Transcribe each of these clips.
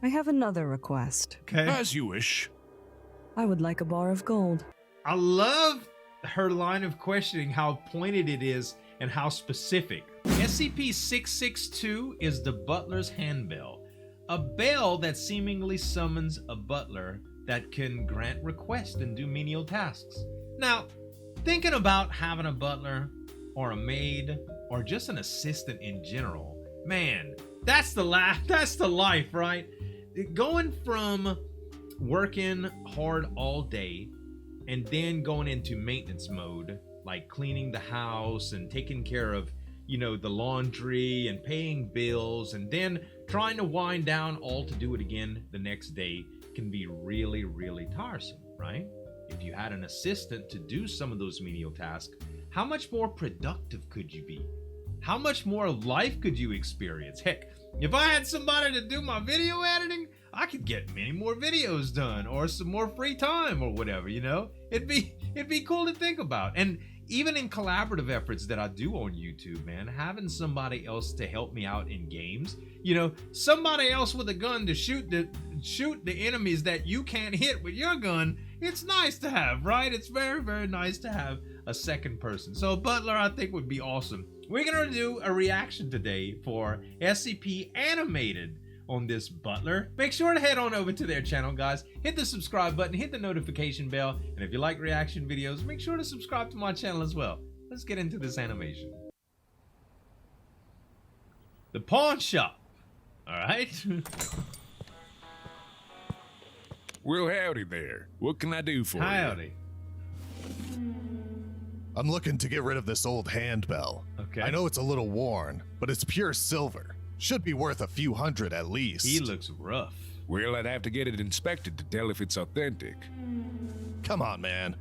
I have another request. Okay. As you wish. I would like a bar of gold. I love her line of questioning, how pointed it is and how specific. SCP-662 is the butler's handbell, a bell that seemingly summons a butler that can grant requests and do menial tasks. Now, thinking about having a butler or a maid or just an assistant in general, man, that's the life, right? Going from working hard all day and then going into maintenance mode, like cleaning the house and taking care of, you know, the laundry and paying bills, and then trying to wind down all to do it again the next day can be really, really tiresome, right? If you had an assistant to do some of those menial tasks, how much more productive could you be? How much more life could you experience? Heck, if I had somebody to do my video editing, I could get many more videos done or some more free time or whatever, you know? It'd be cool to think about. And even in collaborative efforts that I do on YouTube, man, having somebody else to help me out in games, you know, somebody else with a gun to shoot the enemies that you can't hit with your gun, it's nice to have, right? It's very, very nice to have a second person. So a butler, I think, would be awesome. We're gonna do a reaction today for SCP Animated on this butler. Make sure to head on over to their channel, guys. Hit the subscribe button, hit the notification bell, and if you like reaction videos, make sure to subscribe to my channel as well. Let's get into this animation. The pawn shop. All right. Well, howdy there. What can I do for you? Howdy. I'm looking to get rid of this old handbell. Okay. I know it's a little worn, but it's pure silver. Should be worth a few hundred at least. He looks rough. Well, I'd have to get it inspected to tell if it's authentic. Come on, man.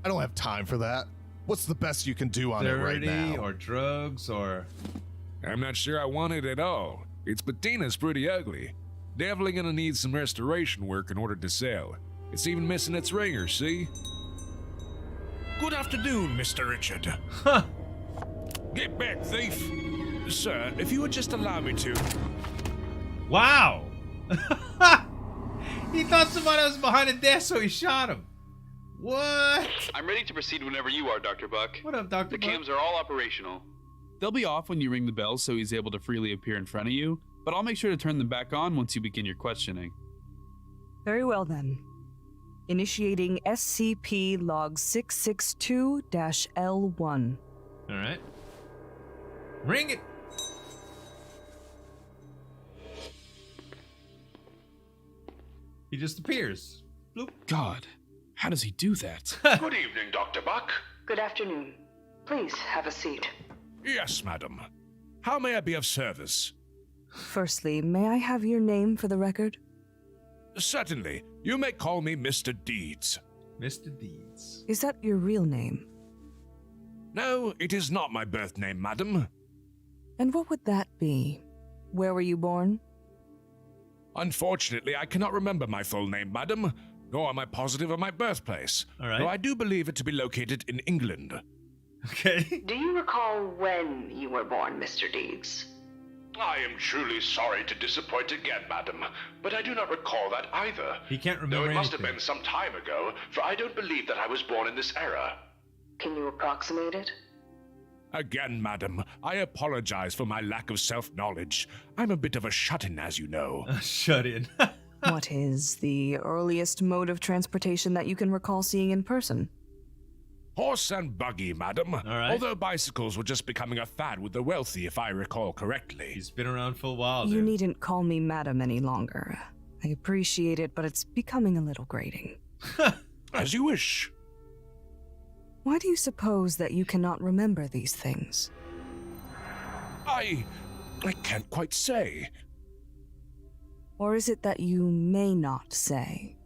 I don't have time for that. What's the best you can do on it right now? Or drugs or... I'm not sure I want it at all. Its patina's pretty ugly. Definitely gonna need some restoration work in order to sell. It's even missing its ringer, see? Good afternoon, Mr. Richard. Huh. Get back, thief. Sir, if you would just allow me to... Wow. He thought somebody was behind a desk, so he shot him. What? I'm ready to proceed whenever you are, Dr. Buck. What up, Dr. The Buck? cams are all operational. They'll be off when you ring the bell so he's able to freely appear in front of you, but I'll make sure to turn them back on once you begin your questioning. Very well then. Initiating SCP Log 662-L1. All right. Ring it. He just appears. Bloop. God, how does he do that? Good evening, Dr. Buck. Good afternoon. Please have a seat. Yes, madam. How may I be of service? Firstly, may I have your name for the record? Certainly. You may call me Mr. Deeds. Mr. Deeds. Is that your real name? No, it is not my birth name, madam. And what would that be? Where were you born? Unfortunately, I cannot remember my full name, madam, nor am I positive of my birthplace. All right. Though I do believe it to be located in England. Okay. Do you recall when you were born, Mr. Deeds? I am truly sorry to disappoint again, madam, but I do not recall that either. He can't remember Though it must have anything. been some time ago, for I don't believe that I was born in this era. Can you approximate it? Again, madam, I apologize for my lack of self-knowledge. I'm a bit of a shut-in, as you know. Shut in. What is the earliest mode of transportation that you can recall seeing in person? Horse and buggy, madam. right. Although bicycles were just becoming a fad with the wealthy, if I recall correctly. He's been around for a while. You then. needn't call me madam any longer. I appreciate it, but it's becoming a little grating. As you wish. Why do you suppose that you cannot remember these things? I can't quite say. Or is it that you may not say?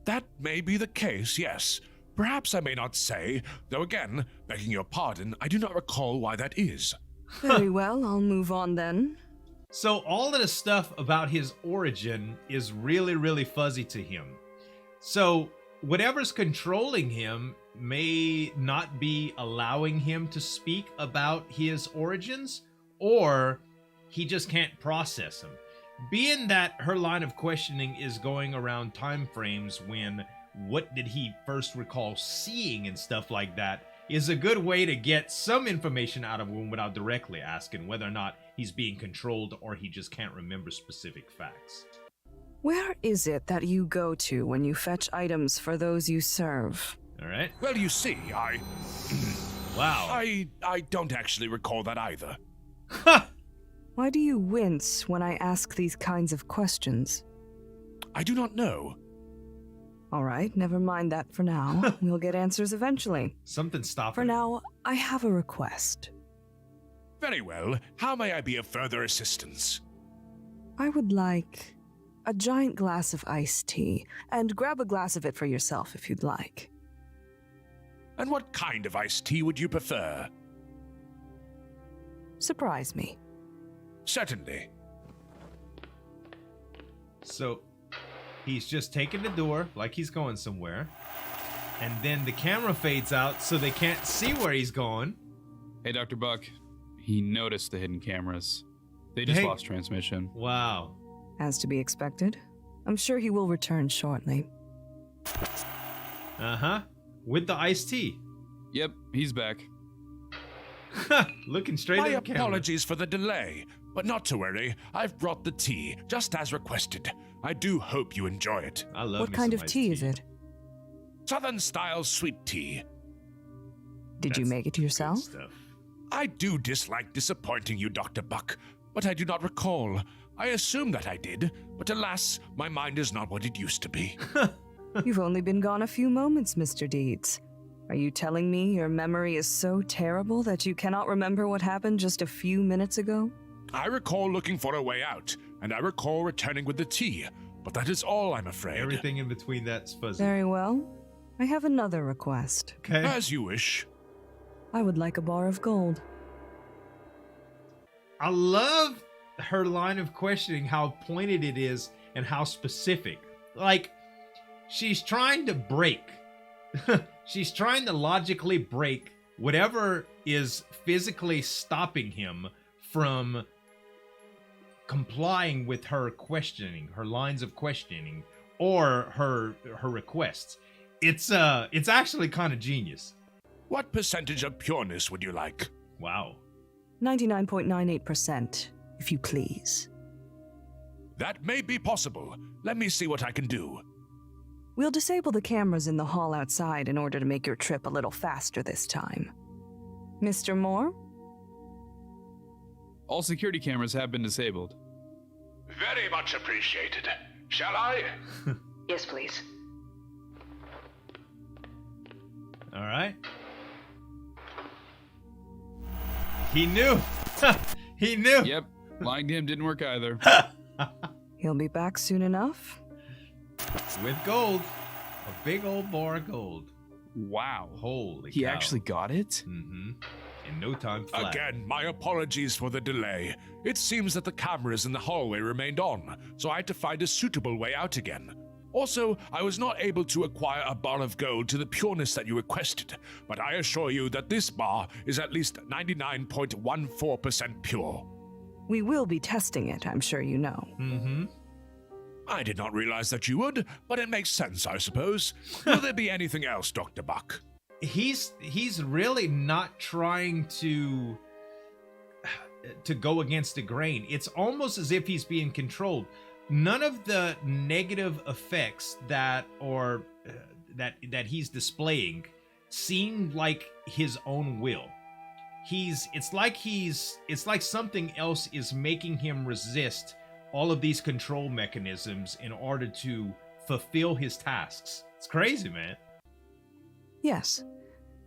That may be the case, yes. Perhaps I may not say, though again, begging your pardon, I do not recall why that is. Very well, I'll move on then. So all of the stuff about his origin is really, really fuzzy to him. So whatever's controlling him may not be allowing him to speak about his origins, or he just can't process them. being that her line of questioning is going around time frames when what did he first recall seeing and stuff like that is a good way to get some information out of him without directly asking whether or not he's being controlled or he just can't remember specific facts. Where is it that you go to when you fetch items for those you serve? All right. Well, you see, Wow. I don't actually recall that either. Why do you wince when I ask these kinds of questions? I do not know. All right, never mind that for now. We'll get answers eventually. Something stopping. For now, I have a request. Very well. How may I be of further assistance? I would like a giant glass of iced tea, and grab a glass of it for yourself if you'd like. And what kind of iced tea would you prefer? Surprise me. Certainly. So he's just taking the door like he's going somewhere. And then the camera fades out so they can't see where he's going. Hey, Dr. Buck. He noticed the hidden cameras. They just Hey. lost transmission. Wow. As to be expected. I'm sure he will return shortly. Uh-huh. With the iced tea. Yep, he's back. Looking straight My at the camera. apologies for the delay, but not to worry. I've brought the tea, just as requested. I do hope you enjoy it. I love What me kind some of iced tea is it? Southern-style sweet tea. Did you That's make it good yourself? stuff. I do dislike disappointing you, Dr. Buck, but I do not recall. I assume that I did, but alas, my mind is not what it used to be. You've only been gone a few moments, Mr. Deeds. Are you telling me your memory is so terrible that you cannot remember what happened just a few minutes ago? I recall looking for a way out, and I recall returning with the tea, but that is all, I'm afraid. Everything in between that's fuzzy. Very well. I have another request. Okay. As you wish. I would like a bar of gold. I love her line of questioning, how pointed it is and how specific. Like, she's trying to break. She's trying to logically break whatever is physically stopping him from complying with her questioning, her lines of questioning, or her requests. It's actually kind of genius. What percentage of pureness would you like? Wow. 99.98%, if you please. That may be possible. Let me see what I can do. We'll disable the cameras in the hall outside in order to make your trip a little faster this time. Mr. Moore? All security cameras have been disabled. Very much appreciated. Shall I? Yes, please. All right. He knew. He knew. Yep, lying to him didn't work either. He'll be back soon enough. With gold. A big old bar of gold. Wow. Holy He cow. actually got it? Mm-hmm. In no time flat. Again, my apologies for the delay. It seems that the cameras in the hallway remained on, so I had to find a suitable way out again. Also, I was not able to acquire a bar of gold to the pureness that you requested, but I assure you that this bar is at least 99.14% pure. We will be testing it, I'm sure you know. Mm-hmm. I did not realize that you would, but it makes sense, I suppose. Will there be anything else, Dr. Buck? He's really not trying to go against the grain. It's almost as if he's being controlled. None of the negative effects that he's displaying seem like his own will. It's like something else is making him resist all of these control mechanisms in order to fulfill his tasks. It's crazy, man. Yes.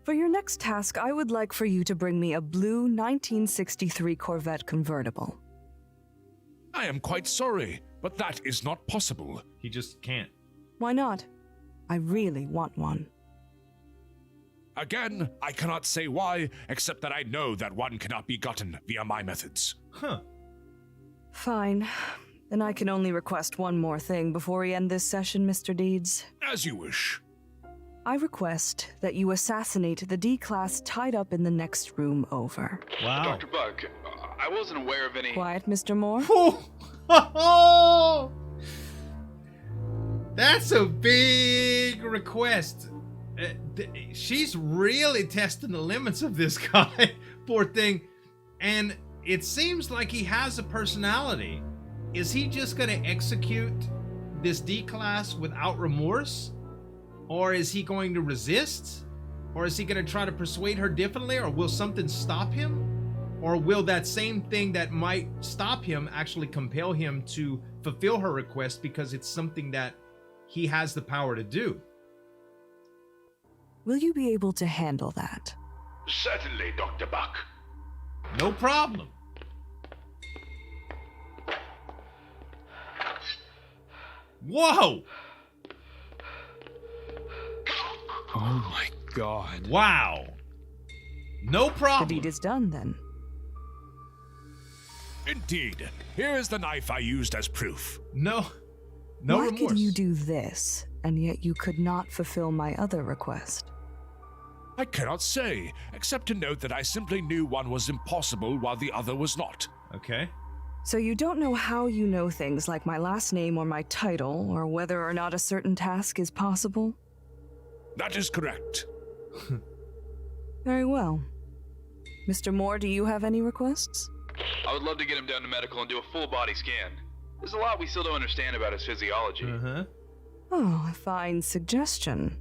For your next task, I would like for you to bring me a blue 1963 Corvette convertible. I am quite sorry, but that is not possible. He just can't. Why not? I really want one. Again, I cannot say why, except that I know that one cannot be gotten via my methods. Huh. Fine. Then I can only request one more thing before we end this session, Mr. Deeds. As you wish. I request that you assassinate the D-Class tied up in the next room over. Wow. Dr. Buck, I wasn't aware of any. Quiet, Mr. Moore. Whew. That's a big request. She's really testing the limits of this guy. Poor thing. And it seems like he has a personality. Is he just going to execute this D-class without remorse? Or is he going to resist? Or is he going to try to persuade her differently? Or will something stop him? Or will that same thing that might stop him actually compel him to fulfill her request because it's something that he has the power to do? Will you be able to handle that? Certainly, Dr. Buck. No problem. Whoa! Oh my god. Wow. No The problem. deed is done, then. Indeed. Here is the knife I used as proof. No Why remorse. could you do this, and yet you could not fulfill my other request? I cannot say, except to note that I simply knew one was impossible while the other was not. Okay. So you don't know how you know things like my last name or my title, or whether or not a certain task is possible? That is correct. Very well. Mr. Moore, do you have any requests? I would love to get him down to medical and do a full body scan. There's a lot we still don't understand about his physiology. Uh-huh. Oh, a fine suggestion.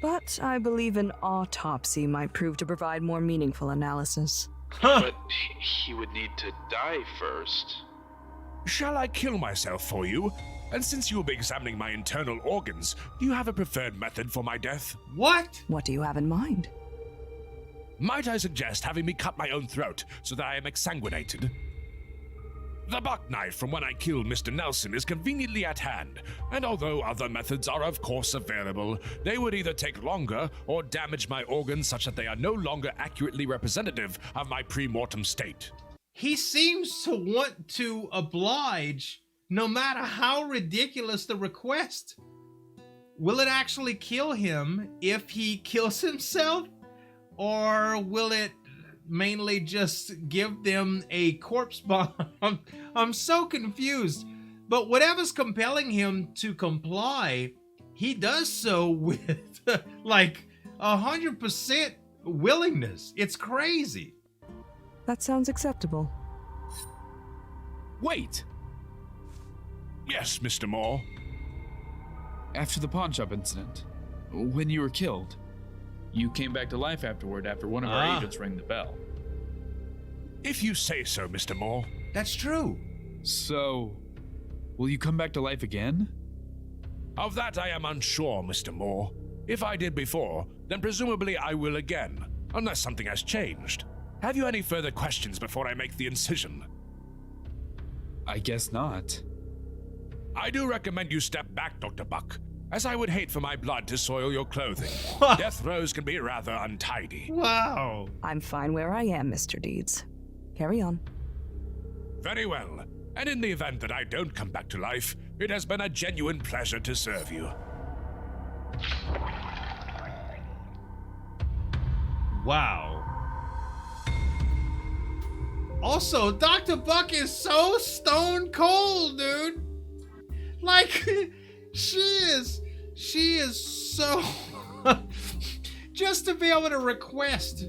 But I believe an autopsy might prove to provide more meaningful analysis. But he would need to die first. Shall I kill myself for you? And since you will be examining my internal organs, do you have a preferred method for my death? What? What do you have in mind? Might I suggest having me cut my own throat so that I am exsanguinated? The buck knife from when I killed Mr. Nelson is conveniently at hand, and although other methods are of course available, they would either take longer or damage my organs such that they are no longer accurately representative of my pre-mortem state. He seems to want to oblige no matter how ridiculous the request. Will it actually kill him if he kills himself? Or will it mainly just give them a corpse bomb? I'm so confused. But whatever's compelling him to comply, he does so with like 100% willingness. It's crazy. That sounds acceptable. Wait! Yes, Mr. Moore. After the pawn shop incident, when you were killed, you came back to life afterward after one of our agents rang the bell. If you say so, Mr. Moore. That's true. So, will you come back to life again? Of that I am unsure, Mr. Moore. If I did before, then presumably I will again, unless something has changed. Have you any further questions before I make the incision? I guess not. I do recommend you step back, Dr. Buck, as I would hate for my blood to soil your clothing. Death rows can be rather untidy. Wow. I'm fine where I am, Mr. Deeds. Carry on. Very well. And in the event that I don't come back to life, it has been a genuine pleasure to serve you. Wow. Also, Dr. Buck is so stone cold, dude. Like, she is so... just to be able to request,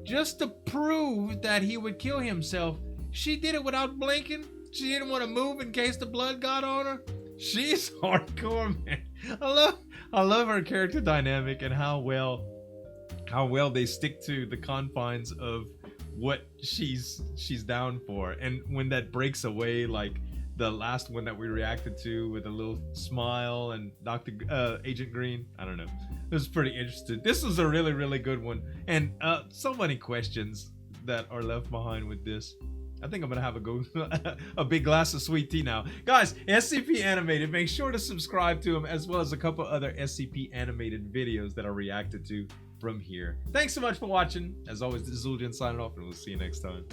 just to prove that he would kill himself, she did it without blinking. She didn't want to move in case the blood got on her. She's hardcore, man. I love her character dynamic and how well they stick to the confines of what she's down for. And when that breaks away, like the last one that we reacted to with a little smile and Agent Green, I don't know, it was pretty interesting. This was a really, really good one, and so many questions that are left behind with this. I think I'm gonna have a big glass of sweet tea now. Guys, SCP Animated, make sure to subscribe to him, as well as a couple other SCP Animated videos that are reacted to from here. Thanks so much for watching. As always, this is Zueljin signing off, and we'll see you next time.